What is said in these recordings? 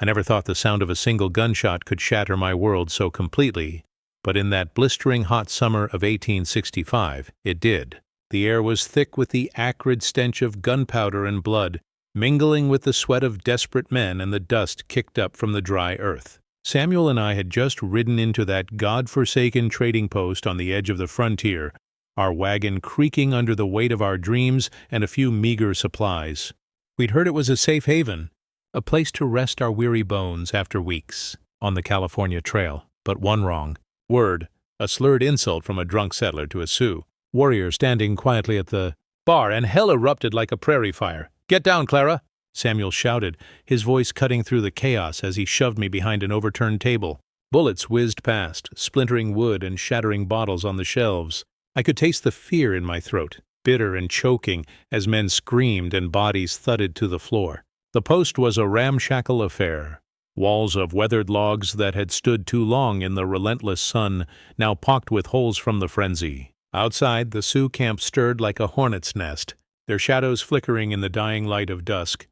I never thought the sound of a single gunshot could shatter my world so completely, but in that blistering hot summer of 1865, it did. The air was thick with the acrid stench of gunpowder and blood, mingling with the sweat of desperate men and the dust kicked up from the dry earth. Samuel and I had just ridden into that God-forsaken trading post on the edge of the frontier, our wagon creaking under the weight of our dreams and a few meager supplies. We'd heard it was a safe haven, a place to rest our weary bones after weeks on the California trail. But one wrong. Word, a slurred insult from a drunk settler to a Sioux warrior standing quietly at the bar, and hell erupted like a prairie fire. "Get down, Clara!" Samuel shouted, his voice cutting through the chaos as he shoved me behind an overturned table. Bullets whizzed past, splintering wood and shattering bottles on the shelves. I could taste the fear in my throat, bitter and choking, as men screamed and bodies thudded to the floor. The post was a ramshackle affair. Walls of weathered logs that had stood too long in the relentless sun, now pocked with holes from the frenzy. Outside, the Sioux camp stirred like a hornet's nest, their shadows flickering in the dying light of dusk.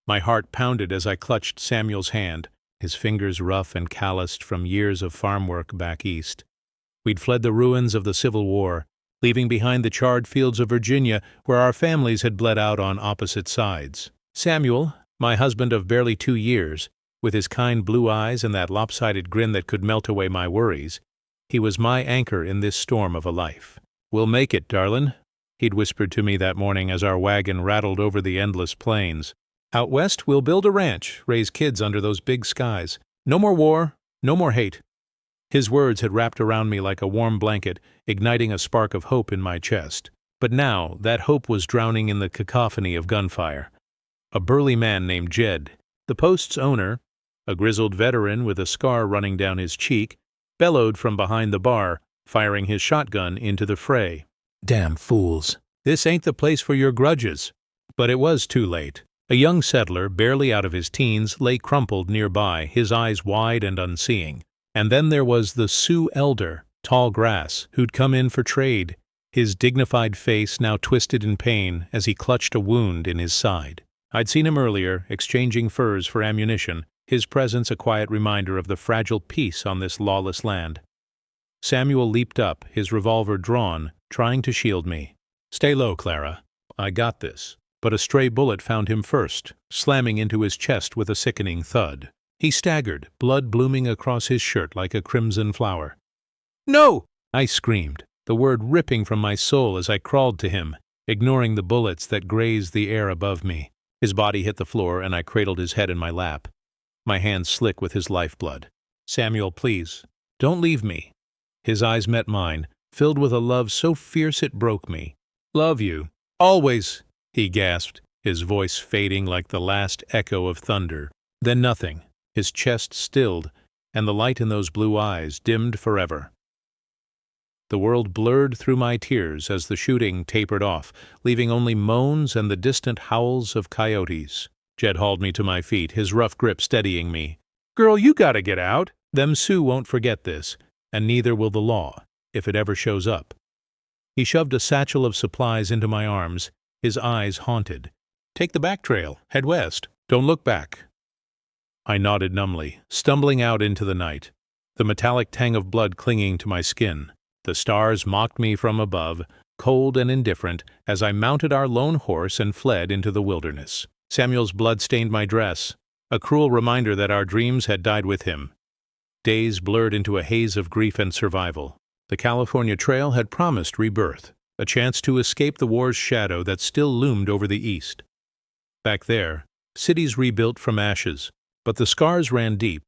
My heart pounded as I clutched Samuel's hand, his fingers rough and calloused from years of farm work back east. We'd fled the ruins of the Civil War, leaving behind the charred fields of Virginia where our families had bled out on opposite sides. Samuel, my husband of barely 2 years, with his kind blue eyes and that lopsided grin that could melt away my worries, he was my anchor in this storm of a life. "We'll make it, darlin'," he'd whispered to me that morning as our wagon rattled over the endless plains. "Out west, we'll build a ranch, raise kids under those big skies. No more war, no more hate." His words had wrapped around me like a warm blanket, igniting a spark of hope in my chest. But now that hope was drowning in the cacophony of gunfire. A burly man named Jed, the post's owner, a grizzled veteran with a scar running down his cheek, bellowed from behind the bar, firing his shotgun into the fray. "Damn fools! This ain't the place for your grudges." But it was too late. A young settler, barely out of his teens, lay crumpled nearby, his eyes wide and unseeing. And then there was the Sioux elder, Tall Grass, who'd come in for trade, his dignified face now twisted in pain as he clutched a wound in his side. I'd seen him earlier, exchanging furs for ammunition, his presence a quiet reminder of the fragile peace on this lawless land. Samuel leaped up, his revolver drawn, trying to shield me. "Stay low, Clara. I got this." But a stray bullet found him first, slamming into his chest with a sickening thud. He staggered, blood blooming across his shirt like a crimson flower. "No!" I screamed, the word ripping from my soul as I crawled to him, ignoring the bullets that grazed the air above me. His body hit the floor and I cradled his head in my lap, my hands slick with his lifeblood. "Samuel, please, don't leave me." His eyes met mine, filled with a love so fierce it broke me. "Love you. Always," he gasped, his voice fading like the last echo of thunder. Then nothing. His chest stilled, and the light in those blue eyes dimmed forever. The world blurred through my tears as the shooting tapered off, leaving only moans and the distant howls of coyotes. Jed hauled me to my feet, his rough grip steadying me. "Girl, you gotta get out. Them Sioux won't forget this, and neither will the law, if it ever shows up." He shoved a satchel of supplies into my arms, his eyes haunted. "Take the back trail. Head west. Don't look back." I nodded numbly, stumbling out into the night, the metallic tang of blood clinging to my skin. The stars mocked me from above, cold and indifferent, as I mounted our lone horse and fled into the wilderness. Samuel's blood stained my dress, a cruel reminder that our dreams had died with him. Days blurred into a haze of grief and survival. The California Trail had promised rebirth, a chance to escape the war's shadow that still loomed over the east. Back there, cities rebuilt from ashes, but the scars ran deep.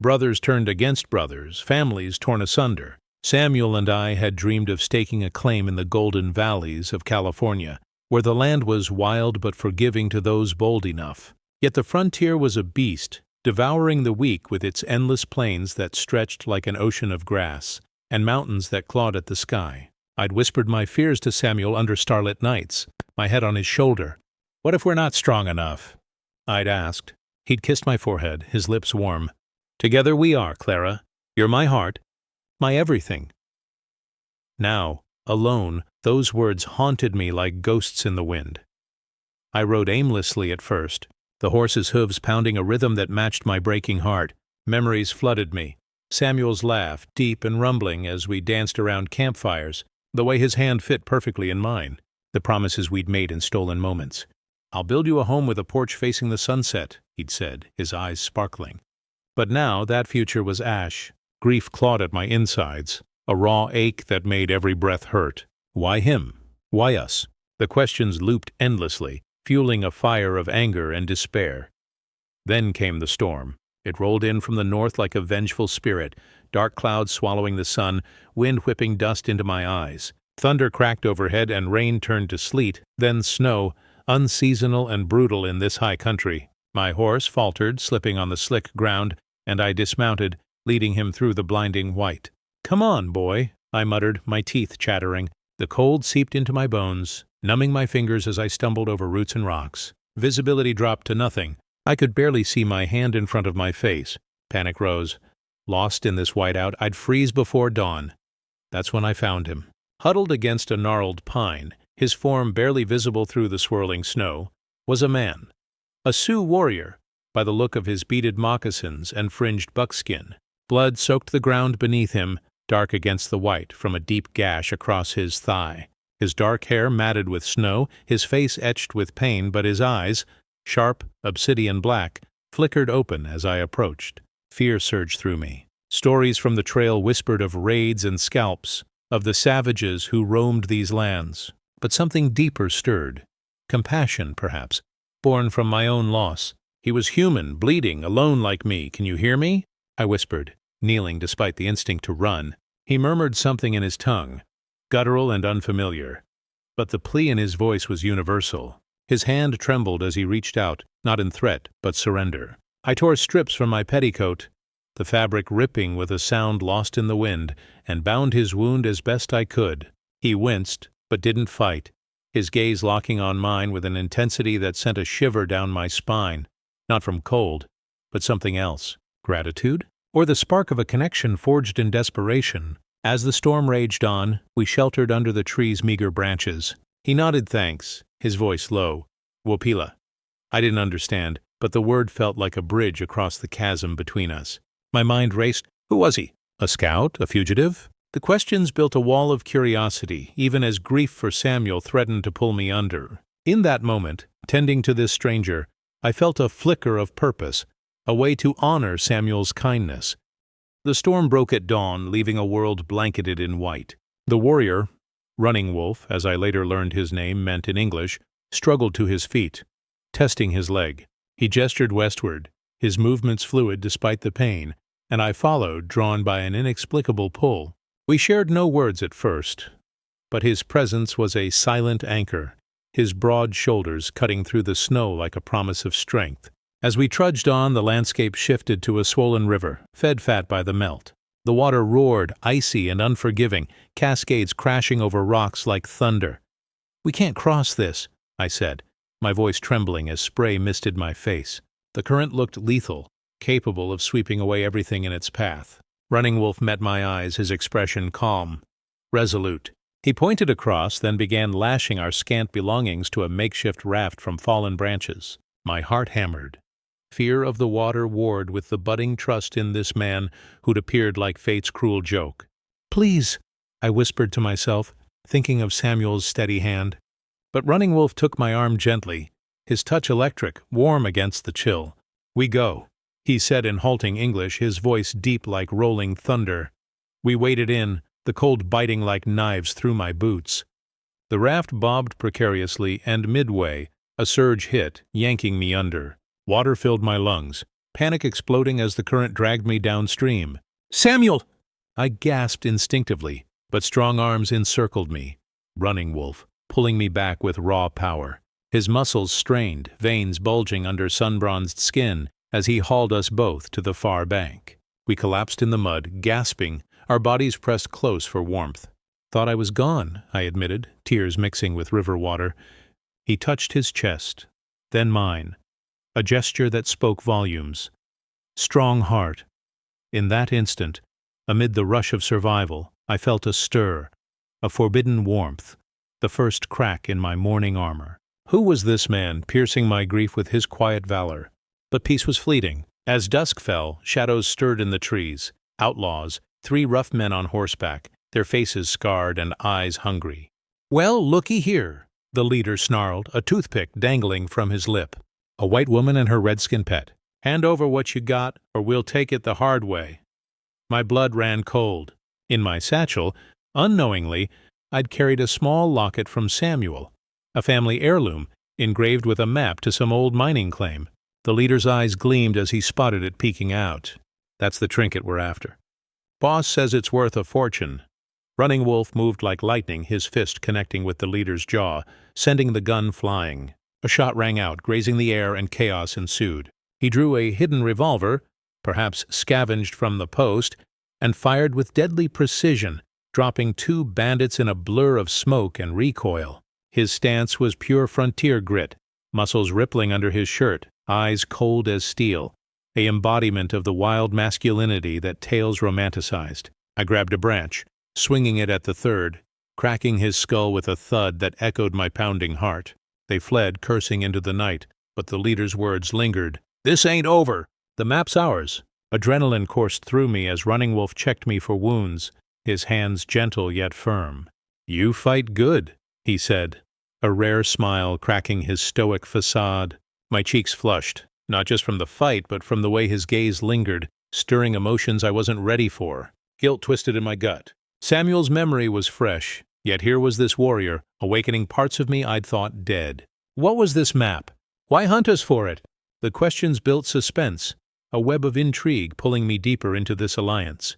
Brothers turned against brothers, families torn asunder. Samuel and I had dreamed of staking a claim in the golden valleys of California, where the land was wild but forgiving to those bold enough. Yet the frontier was a beast, devouring the weak with its endless plains that stretched like an ocean of grass, and mountains that clawed at the sky. I'd whispered my fears to Samuel under starlit nights, my head on his shoulder. "What if we're not strong enough?" I'd asked. He'd kissed my forehead, his lips warm. "Together we are, Clara. You're my heart, my everything." Now, alone, those words haunted me like ghosts in the wind. I rode aimlessly at first, the horse's hooves pounding a rhythm that matched my breaking heart. Memories flooded me. Samuel's laugh, deep and rumbling as we danced around campfires, the way his hand fit perfectly in mine, the promises we'd made in stolen moments. "I'll build you a home with a porch facing the sunset," he'd said, his eyes sparkling. But now that future was ash. Grief clawed at my insides, a raw ache that made every breath hurt. Why him? Why us? The questions looped endlessly, fueling a fire of anger and despair. Then came the storm. It rolled in from the north like a vengeful spirit, dark clouds swallowing the sun, wind whipping dust into my eyes. Thunder cracked overhead and rain turned to sleet, then snow, unseasonal and brutal in this high country. My horse faltered, slipping on the slick ground, and I dismounted, leading him through the blinding white. "Come on, boy," I muttered, my teeth chattering. The cold seeped into my bones, numbing my fingers as I stumbled over roots and rocks. Visibility dropped to nothing. I could barely see my hand in front of my face. Panic rose. Lost in this whiteout, I'd freeze before dawn. That's when I found him. Huddled against a gnarled pine, his form barely visible through the swirling snow, was a man. A Sioux warrior, by the look of his beaded moccasins and fringed buckskin. Blood soaked the ground beneath him, dark against the white from a deep gash across his thigh. His dark hair matted with snow, his face etched with pain, but his eyes, sharp, obsidian black, flickered open as I approached. Fear surged through me. Stories from the trail whispered of raids and scalps, of the savages who roamed these lands. But something deeper stirred. Compassion, perhaps, born from my own loss. He was human, bleeding, alone like me. "Can you hear me?" I whispered, kneeling despite the instinct to run. He murmured something in his tongue, guttural and unfamiliar. But the plea in his voice was universal. His hand trembled as he reached out, not in threat, but surrender. I tore strips from my petticoat, the fabric ripping with a sound lost in the wind, and bound his wound as best I could. He winced, but didn't fight, his gaze locking on mine with an intensity that sent a shiver down my spine, not from cold, but something else. Gratitude? Or the spark of a connection forged in desperation? As the storm raged on, we sheltered under the tree's meager branches. He nodded thanks, his voice low. "Wopila." I didn't understand, but the word felt like a bridge across the chasm between us. My mind raced. Who was he? A scout? A fugitive? The questions built a wall of curiosity, even as grief for Samuel threatened to pull me under. In that moment, tending to this stranger, I felt a flicker of purpose, a way to honor Samuel's kindness. The storm broke at dawn, leaving a world blanketed in white. The warrior, Running Wolf, as I later learned his name meant in English, struggled to his feet, testing his leg. He gestured westward, his movements fluid despite the pain, and I followed, drawn by an inexplicable pull. We shared no words at first, but his presence was a silent anchor, his broad shoulders cutting through the snow like a promise of strength. As we trudged on, the landscape shifted to a swollen river, fed fat by the melt. The water roared, icy and unforgiving, cascades crashing over rocks like thunder. "We can't cross this," I said, my voice trembling as spray misted my face. The current looked lethal, capable of sweeping away everything in its path. Running Wolf met my eyes, his expression calm, resolute. He pointed across, then began lashing our scant belongings to a makeshift raft from fallen branches. My heart hammered. Fear of the water warred with the budding trust in this man who'd appeared like fate's cruel joke. "Please," I whispered to myself, thinking of Samuel's steady hand. But Running Wolf took my arm gently, his touch electric, warm against the chill. "We go," he said in halting English, his voice deep like rolling thunder. We waded in, the cold biting like knives through my boots. The raft bobbed precariously, and midway, a surge hit, yanking me under. Water filled my lungs, panic exploding as the current dragged me downstream. "Samuel!" I gasped instinctively, but strong arms encircled me. Running Wolf, pulling me back with raw power. His muscles strained, veins bulging under sun-bronzed skin, as he hauled us both to the far bank. We collapsed in the mud, gasping, our bodies pressed close for warmth. "Thought I was gone," I admitted, tears mixing with river water. He touched his chest, then mine, a gesture that spoke volumes. Strong heart. In that instant, amid the rush of survival, I felt a stir, a forbidden warmth, the first crack in my mourning armor. Who was this man, piercing my grief with his quiet valor? But peace was fleeting. As dusk fell, shadows stirred in the trees. Outlaws, 3 rough men on horseback, their faces scarred and eyes hungry. "Well, looky here," the leader snarled, a toothpick dangling from his lip. "A white woman and her redskin pet. Hand over what you got, or we'll take it the hard way." My blood ran cold. In my satchel, unknowingly, I'd carried a small locket from Samuel, a family heirloom, engraved with a map to some old mining claim. The leader's eyes gleamed as he spotted it peeking out. "That's the trinket we're after. Boss says it's worth a fortune." Running Wolf moved like lightning, his fist connecting with the leader's jaw, sending the gun flying. A shot rang out, grazing the air, and chaos ensued. He drew a hidden revolver, perhaps scavenged from the post, and fired with deadly precision, dropping 2 bandits in a blur of smoke and recoil. His stance was pure frontier grit, muscles rippling under his shirt, eyes cold as steel, a embodiment of the wild masculinity that tales romanticized. I grabbed a branch, swinging it at the third, cracking his skull with a thud that echoed my pounding heart. They fled, cursing into the night, but the leader's words lingered. "This ain't over. The map's ours." Adrenaline coursed through me as Running Wolf checked me for wounds, his hands gentle yet firm. "You fight good," he said, a rare smile cracking his stoic facade. My cheeks flushed, not just from the fight, but from the way his gaze lingered, stirring emotions I wasn't ready for. Guilt twisted in my gut. Samuel's memory was fresh, yet here was this warrior, awakening parts of me I'd thought dead. What was this map? Why hunt us for it? The questions built suspense, a web of intrigue pulling me deeper into this alliance.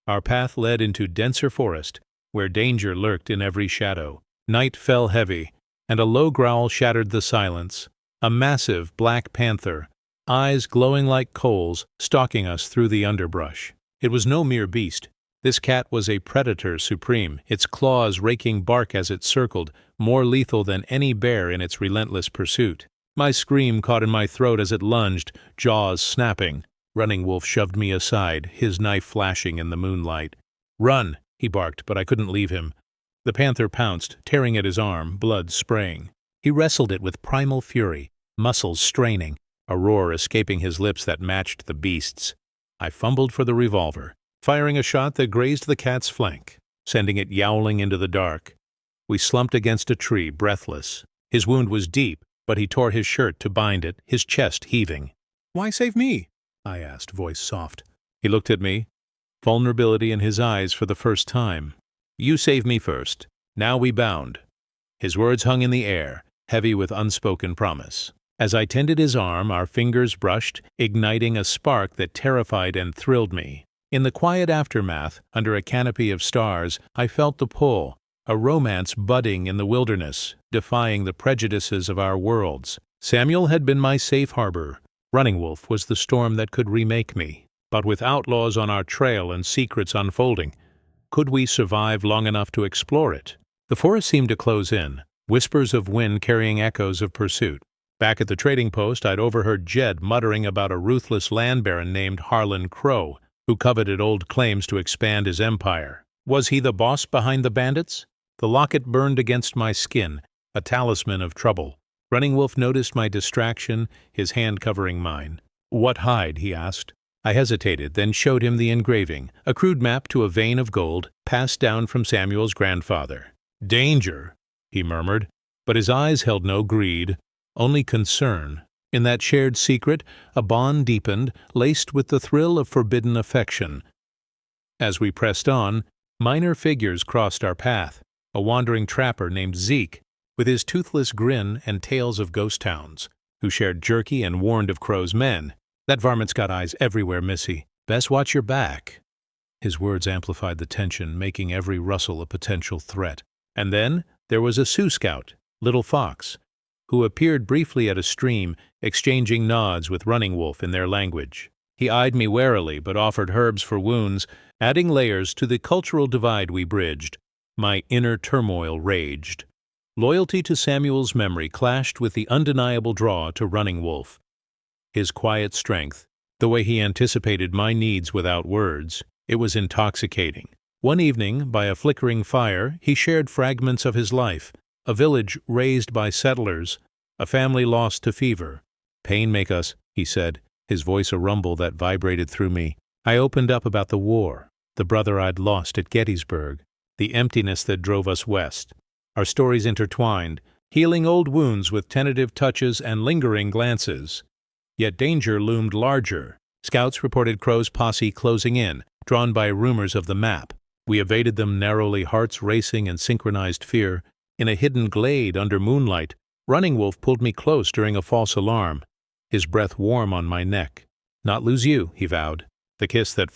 Our path led into denser forest, where danger lurked in every shadow. Night fell heavy, and a low growl shattered the silence. A massive black panther, eyes glowing like coals, stalking us through the underbrush. It was no mere beast. This cat was a predator supreme, its claws raking bark as it circled, more lethal than any bear in its relentless pursuit. My scream caught in my throat as it lunged, jaws snapping. Running Wolf shoved me aside, his knife flashing in the moonlight. "Run!" he barked, but I couldn't leave him. The panther pounced, tearing at his arm, blood spraying. He wrestled it with primal fury, muscles straining, a roar escaping his lips that matched the beast's. I fumbled for the revolver, firing a shot that grazed the cat's flank, sending it yowling into the dark. We slumped against a tree, breathless. His wound was deep, but he tore his shirt to bind it, his chest heaving. "Why save me?" I asked, voice soft. He looked at me, vulnerability in his eyes for the first time. "You saved me first. Now we bound." His words hung in the air, heavy with unspoken promise. As I tended his arm, our fingers brushed, igniting a spark that terrified and thrilled me. In the quiet aftermath, under a canopy of stars, I felt the pull, a romance budding in the wilderness, defying the prejudices of our worlds. Samuel had been my safe harbor. Running Wolf was the storm that could remake me. But with outlaws on our trail and secrets unfolding, could we survive long enough to explore it? The forest seemed to close in, whispers of wind carrying echoes of pursuit. Back at the trading post, I'd overheard Jed muttering about a ruthless land baron named Harlan Crowe, who coveted old claims to expand his empire. Was he the boss behind the bandits? The locket burned against my skin, a talisman of trouble. Running Wolf noticed my distraction, his hand covering mine. "What hide?" he asked. I hesitated, then showed him the engraving, a crude map to a vein of gold, passed down from Samuel's grandfather. "Danger," he murmured, but his eyes held no greed, only concern. In that shared secret, a bond deepened, laced with the thrill of forbidden affection. As we pressed on, minor figures crossed our path. A wandering trapper named Zeke, with his toothless grin and tales of ghost towns, who shared jerky and warned of Crow's men. "That varmint's got eyes everywhere, missy. Best watch your back." His words amplified the tension, making every rustle a potential threat. And then there was a Sioux scout, Little Fox, who appeared briefly at a stream, exchanging nods with Running Wolf in their language. He eyed me warily, but offered herbs for wounds, adding layers to the cultural divide we bridged. My inner turmoil raged. Loyalty to Samuel's memory clashed with the undeniable draw to Running Wolf. His quiet strength, the way he anticipated my needs without words, it was intoxicating. One evening, by a flickering fire, he shared fragments of his life, a village razed by settlers, a family lost to fever. Pain make us, he said, his voice a rumble that vibrated through me. I opened up about the war, the brother I'd lost at Gettysburg, the emptiness that drove us west. Our stories intertwined, healing old wounds with tentative touches and lingering glances. Yet danger loomed larger. Scouts reported Crowe's posse closing in, drawn by rumors of the map. We evaded them narrowly, hearts racing in synchronized fear. In a hidden glade under moonlight, Running Wolf pulled me close during a false alarm, his breath warm on my neck. "Not lose you," he vowed, the kiss that